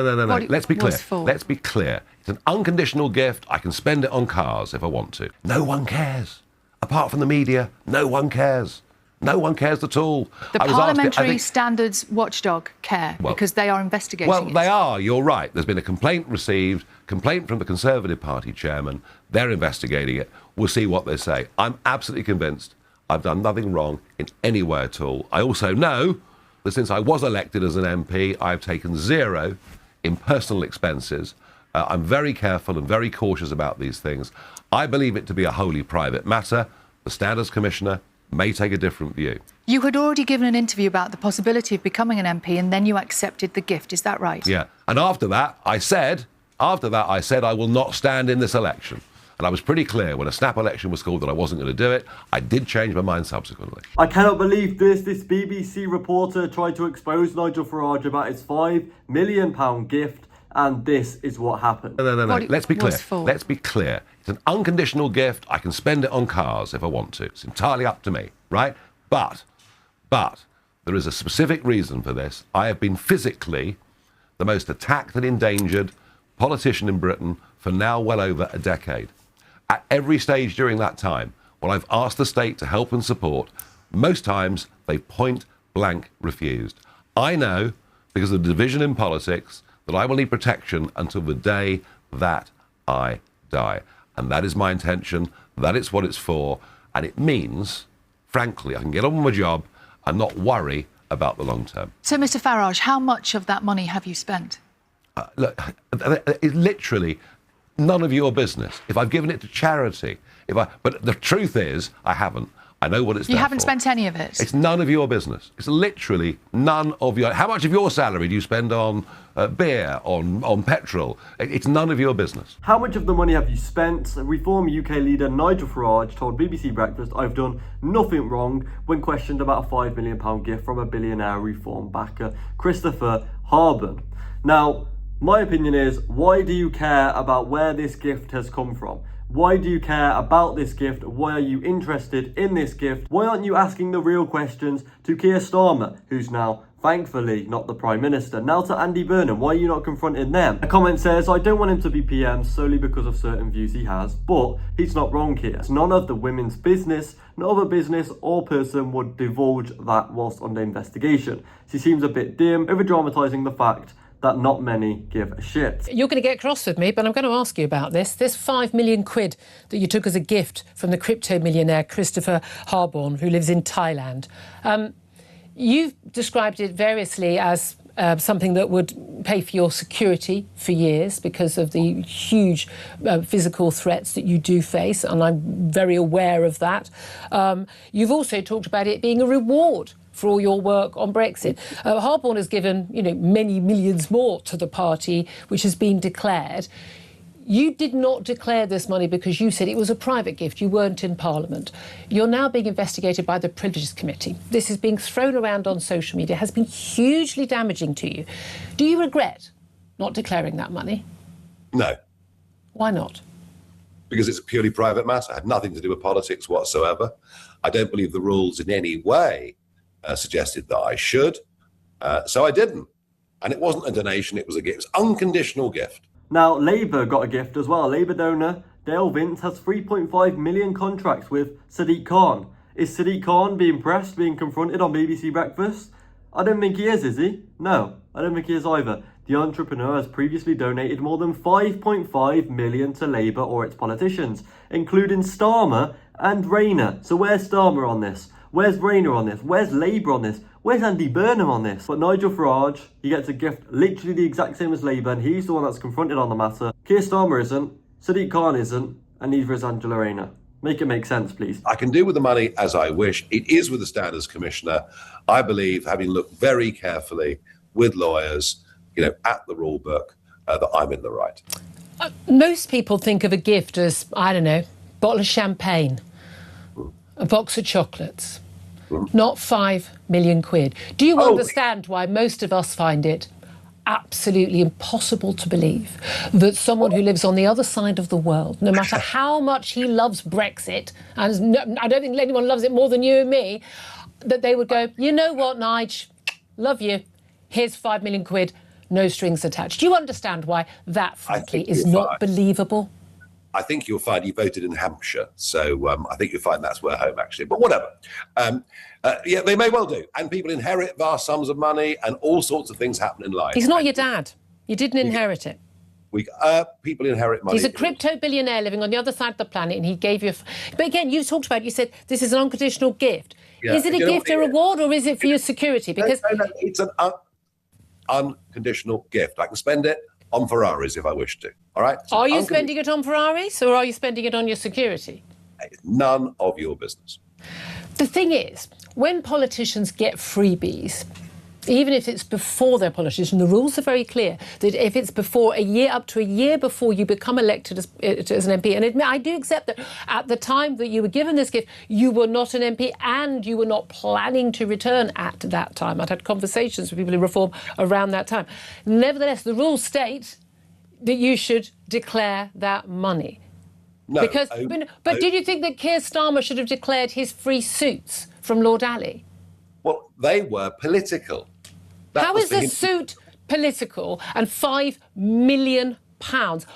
No. Let's be clear. Let's be clear. It's an unconditional gift. I can spend it on cars if I want to. No one cares. Apart from the media, no one cares. No one cares at all. The Parliamentary Standards Watchdog care because they are investigating it. They are. You're right. There's been a complaint received, complaint from the Conservative Party chairman. They're investigating it. We'll see what they say. I'm absolutely convinced I've done nothing wrong in any way at all. I also know that since I was elected as an MP, I've taken zero in personal expenses. I'm very careful and very cautious about these things. I believe it to be a wholly private matter. The Standards Commissioner may take a different view. You had already given an interview about the possibility of becoming an MP and then you accepted the gift, is that right? Yeah, and after that I said I will not stand in this election. And I was pretty clear when a snap election was called that I wasn't going to do it. I did change my mind subsequently. I cannot believe this. This BBC reporter tried to expose Nigel Farage about his £5 million gift, and this is what happened. No. Let's be clear. Let's be clear. It's an unconditional gift. I can spend it on cars if I want to. It's entirely up to me, right? But there is a specific reason for this. I have been physically the most attacked and endangered politician in Britain for now well over a decade. At every stage during that time, when I've asked the state to help and support, most times they've point blank refused. I know, because of the division in politics, that I will need protection until the day that I die. And that is my intention, that is what it's for, and it means, frankly, I can get on with my job and not worry about the long term. So, Mr Farage, how much of that money have you spent? Look, it's literally none of your business. If I've given it to charity, but the truth is, I haven't. I know what it's there for. You haven't spent any of it? It's none of your business. It's literally none of your... How much of your salary do you spend on beer, on petrol? It's none of your business. How much of the money have you spent? Reform UK leader Nigel Farage told BBC Breakfast, "I've done nothing wrong," when questioned about a £5 million gift from a billionaire Reform backer, Christopher Harburn. Now, my opinion is, why do you care about where this gift has come from? Why do you care about this gift? Why are you interested in this gift? Why aren't you asking the real questions to Keir Starmer, who's now, thankfully, not the Prime Minister? Now to Andy Burnham, why are you not confronting them? A comment says, "I don't want him to be PM solely because of certain views he has," but he's not wrong here. It's none of the women's business. No other business or person would divulge that whilst under investigation. She seems a bit dim, over-dramatising the fact that not many give a shit. You're going to get cross with me, but I'm going to ask you about this. This £5 million that you took as a gift from the crypto millionaire Christopher Harburn, who lives in Thailand. You've described it variously as something that would pay for your security for years because of the huge physical threats that you do face, and I'm very aware of that. You've also talked about it being a reward for all your work on Brexit. Harburn has given, many millions more to the party, which has been declared. You did not declare this money because you said it was a private gift. You weren't in Parliament. You're now being investigated by the Privileges Committee. This is being thrown around on social media, has been hugely damaging to you. Do you regret not declaring that money? No. Why not? Because it's a purely private matter. It had nothing to do with politics whatsoever. I don't believe the rules in any way suggested that I should, so I didn't. And it wasn't a donation, it was a gift. It was an unconditional gift. Now, Labour got a gift as well. Labour donor Dale Vince has 3.5 million contracts with Sadiq Khan. Is Sadiq Khan being pressed, being confronted on BBC Breakfast? I don't think he is he? No, I don't think he is either. The entrepreneur has previously donated more than 5.5 million to Labour or its politicians, including Starmer and Rayner. So where's Starmer on this? Where's Rayner on this? Where's Labour on this? Where's Andy Burnham on this? But Nigel Farage, he gets a gift literally the exact same as Labour, and he's the one that's confronted on the matter. Keir Starmer isn't, Sadiq Khan isn't, and neither is Angela Rayner. Make it make sense, please. I can do with the money as I wish. It is with the Standards Commissioner. I believe, having looked very carefully with lawyers, at the rule book, that I'm in the right. Most people think of a gift as, I don't know, a bottle of champagne, a box of chocolates, not £5 million. Do you understand why most of us find it absolutely impossible to believe that someone who lives on the other side of the world, no matter how much he loves Brexit, and I don't think anyone loves it more than you and me, that they would go, you know what, Nige, love you, here's £5 million, no strings attached. Do you understand why that, frankly, is not believable? I think you'll find he voted in Hampshire, so I think you'll find that's where home, actually. But whatever. Yeah, they may well do. And people inherit vast sums of money, and all sorts of things happen in life. He's not your dad. You didn't inherit it. People inherit money. He's a crypto billionaire living on the other side of the planet, and he gave you... But again, you talked about, you said this is an unconditional gift. Yeah. Is it a gift, a reward, or is it for your security? Because no, it's an unconditional gift. I can spend it on Ferraris if I wish to. All right? Are you spending it on Ferraris, or are you spending it on your security? None of your business. The thing is, when politicians get freebies, even if it's before they're politician, the rules are very clear that if it's before up to a year before you become elected as an MP, and I do accept that at the time that you were given this gift, you were not an MP and you were not planning to return at that time. I'd had conversations with people in Reform around that time. Nevertheless, the rules state that you should declare that money. No. But did you think that Keir Starmer should have declared his free suits from Lord Ali? Well, they were political. How is the suit political and £5 million,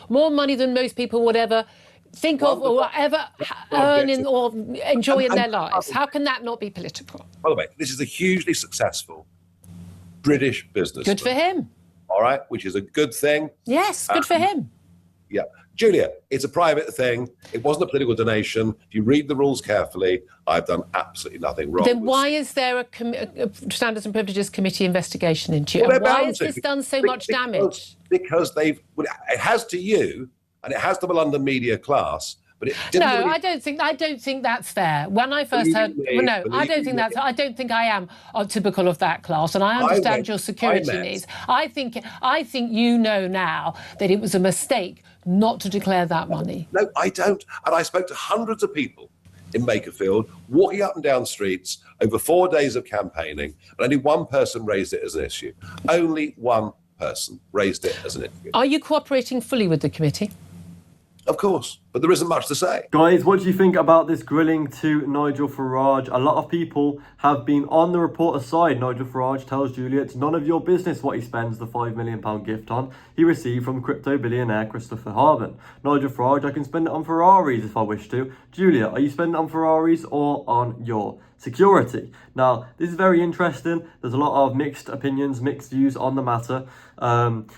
more money than most people would ever think of or ever earn or enjoy in their lives? How can that not be political? By the way, this is a hugely successful British business. Good for him. All right, which is a good thing. Yes, good for him. Yeah. Julia, it's a private thing. It wasn't a political donation. If you read the rules carefully, I've done absolutely nothing wrong. Then why is there a Standards and Privileges Committee investigation into you? Well, and why has this done so much damage? Because it has to you, and it has to the London media class. But it didn't I don't think that's fair. When I first heard, I don't think I am typical of that class, and I understand your security needs. I think you know now that it was a mistake not to declare that money. No, I don't. And I spoke to hundreds of people in Makerfield, walking up and down streets over 4 days of campaigning, and only one person raised it as an issue. Only one person raised it as an issue. Are you cooperating fully with the committee? Of course, but there isn't much to say. Guys, what do you think about this grilling to Nigel Farage? A lot of people have been on the reporter's side. Nigel Farage tells Julia it's none of your business what he spends the £5 million gift on he received from crypto billionaire Christopher Harbin. Nigel Farage, I can spend it on Ferraris if I wish to. Julia, are you spending it on Ferraris or on your security? Now, this is very interesting. There's a lot of mixed opinions, mixed views on the matter.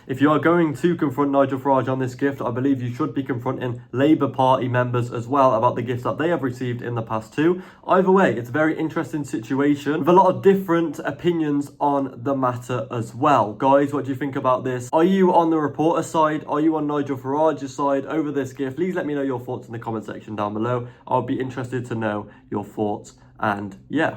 If you are going to confront Nigel Farage on this gift, I believe you should be confronting Labour Party members as well about the gifts that they have received in the past too. Either way, it's a very interesting situation with a lot of different opinions on the matter as well. Guys, what do you think about this? Are you on the reporter side? Are you on Nigel Farage's side over this gift? Please let me know your thoughts in the comment section down below. I'll be interested to know your thoughts. And yeah.